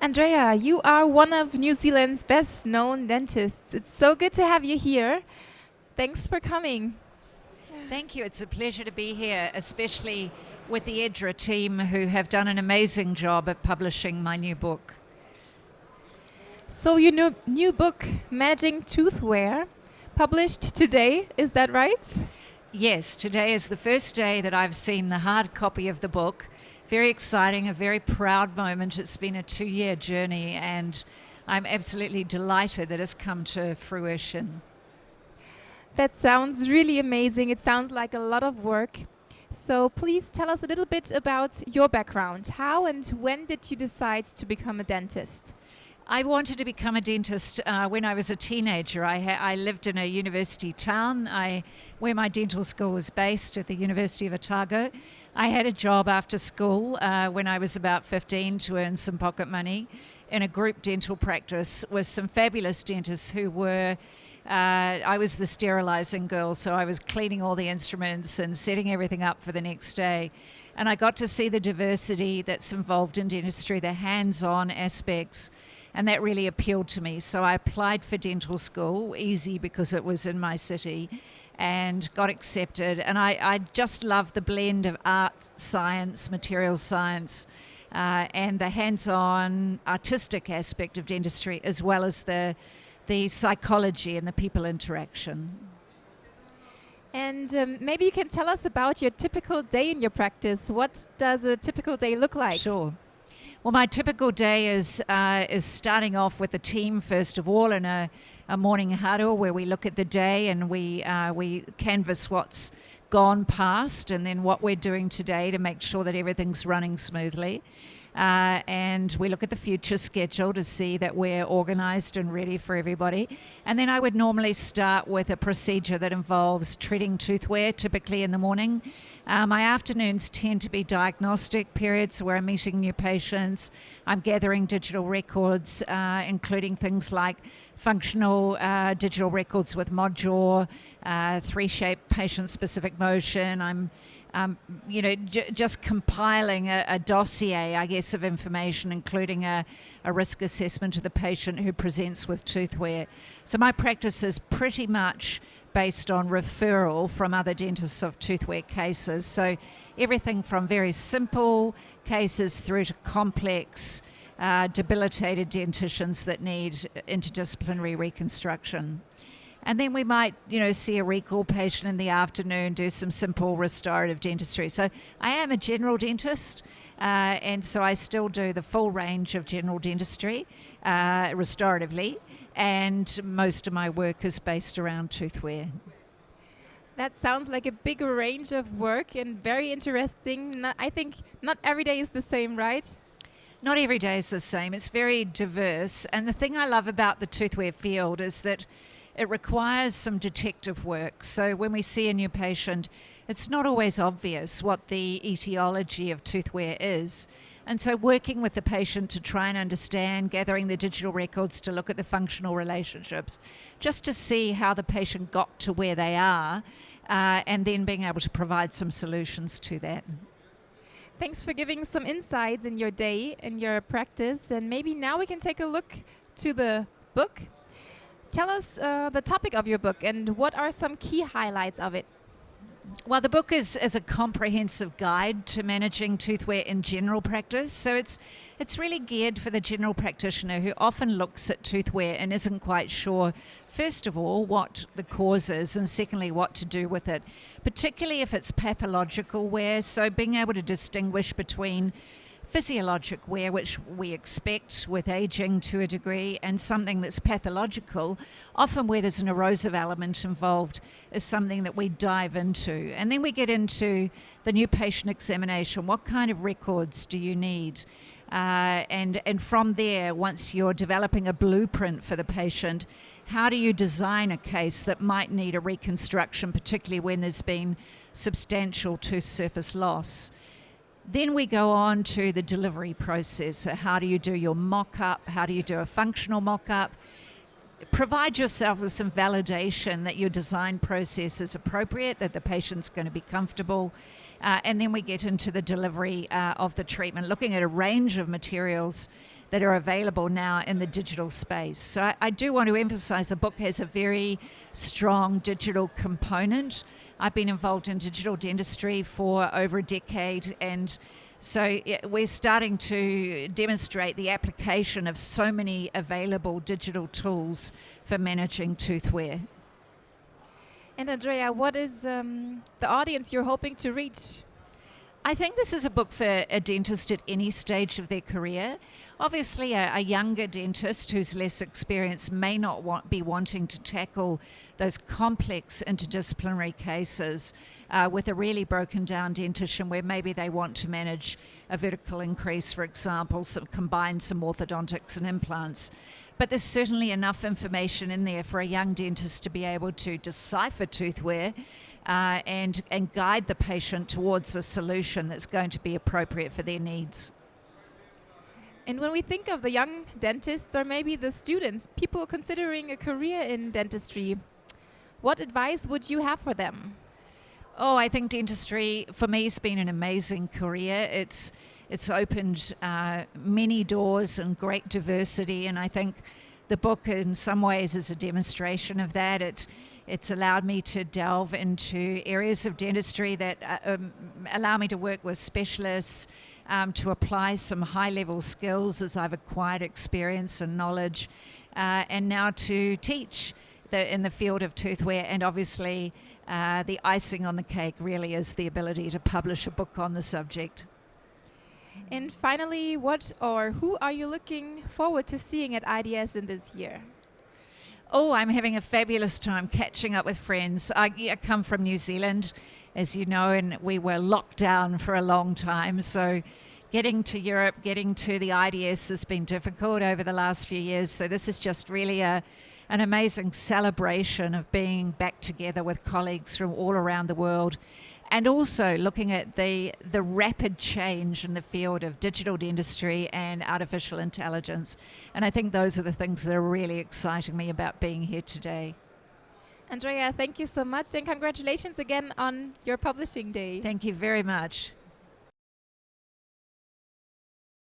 Andrea, you are one of New Zealand's best known dentists. It's so good to have you here. Thanks for coming. Thank you. It's a pleasure to be here, especially with the EDRA team who have done an amazing job of publishing my new book. So, your new book, Managing Tooth Wear, published today, is that right? Yes, today is the first day that I've seen the hard copy of the book. Very exciting, a very proud moment. It's been a 2-year journey, and I'm absolutely delighted that it's come to fruition. That sounds really amazing. It sounds like a lot of work. So please tell us a little bit about your background. How and when did you decide to become a dentist? I wanted to become a dentist when I was a teenager. I lived in a university town where my dental school was based at the University of Otago. I had a job after school when I was about 15 to earn some pocket money in a group dental practice with some fabulous dentists who were I was the sterilizing girl, so I was cleaning all the instruments and setting everything up for the next day. And I got to see the diversity that's involved in dentistry, the hands-on aspects, and that really appealed to me. So I applied for dental school, easy because it was in my city, and got accepted. And I just love the blend of art, science, materials science, and the hands-on artistic aspect of dentistry, as well as the psychology and the people interaction. And maybe you can tell us about your typical day in your practice. What does a typical day look like? Sure. Well, my typical day is starting off with the team first of all in a morning huddle where we look at the day and we canvass what's gone past and then what we're doing today to make sure that everything's running smoothly. And we look at the future schedule to see that we're organized and ready for everybody. And then I would normally start with a procedure that involves treating tooth wear, typically in the morning. My afternoons tend to be diagnostic periods where I'm meeting new patients. I'm gathering digital records, including things like functional digital records with Modjaw, 3-shape patient-specific motion. I'm just compiling a dossier, I guess, of information, including a risk assessment of the patient who presents with tooth wear. So my practice is pretty much based on referral from other dentists of tooth wear cases. So everything from very simple cases through to complex, debilitated dentitions that need interdisciplinary reconstruction. And then we might, see a recall patient in the afternoon, do some simple restorative dentistry. So I am a general dentist, and so I still do the full range of general dentistry restoratively, and most of my work is based around tooth wear. That sounds like a big range of work and very interesting. I think not every day is the same, right? Not every day is the same. It's very diverse. And the thing I love about the tooth wear field is that it requires some detective work. So when we see a new patient, it's not always obvious what the etiology of tooth wear is. And so working with the patient to try and understand, gathering the digital records to look at the functional relationships, just to see how the patient got to where they are, and then being able to provide some solutions to that. Thanks for giving some insights in your day and your practice. And maybe now we can take a look to the book. Tell us the topic of your book and what are some key highlights of it? Well, the book is a comprehensive guide to managing tooth wear in general practice. So it's really geared for the general practitioner who often looks at tooth wear and isn't quite sure, first of all, what the cause is, and secondly, what to do with it, particularly if it's pathological wear. So being able to distinguish between physiologic wear, which we expect with aging to a degree, and something that's pathological, often where there's an erosive element involved, is something that we dive into. And then we get into the new patient examination. What kind of records do you need? And from there, once you're developing a blueprint for the patient, how do you design a case that might need a reconstruction, particularly when there's been substantial tooth surface loss? Then we go on to the delivery process. So how do you do your mock-up? How do you do a functional mock-up? Provide yourself with some validation that your design process is appropriate, that the patient's going to be comfortable. And then we get into the delivery of the treatment, looking at a range of materials that are available now in the digital space. So I do want to emphasize the book has a very strong digital component. I've been involved in digital dentistry for over a decade, and so we're starting to demonstrate the application of so many available digital tools for managing tooth wear. And Andrea, what is the audience you're hoping to reach? I think this is a book for a dentist at any stage of their career. Obviously, a younger dentist who's less experienced may not be wanting to tackle those complex interdisciplinary cases with a really broken down dentition where maybe they want to manage a vertical increase, for example, combine some orthodontics and implants. But there's certainly enough information in there for a young dentist to be able to decipher tooth wear and guide the patient towards a solution that's going to be appropriate for their needs. And when we think of the young dentists or maybe the students, people considering a career in dentistry, what advice would you have for them? Oh, I think dentistry for me has been an amazing career. It's opened many doors and great diversity, and I think the book in some ways is a demonstration of that. It's allowed me to delve into areas of dentistry that allow me to work with specialists, to apply some high-level skills as I've acquired experience and knowledge, and now to teach in the field of tooth wear. And obviously, the icing on the cake really is the ability to publish a book on the subject. And finally, what or who are you looking forward to seeing at IDS in this year? Oh, I'm having a fabulous time catching up with friends. I come from New Zealand, as you know, and we were locked down for a long time. So getting to Europe, getting to the IDS has been difficult over the last few years. So this is just really an amazing celebration of being back together with colleagues from all around the world. And also looking at the rapid change in the field of digital dentistry and artificial intelligence. And I think those are the things that are really exciting me about being here today. Andrea, thank you so much, and congratulations again on your publishing day. Thank you very much.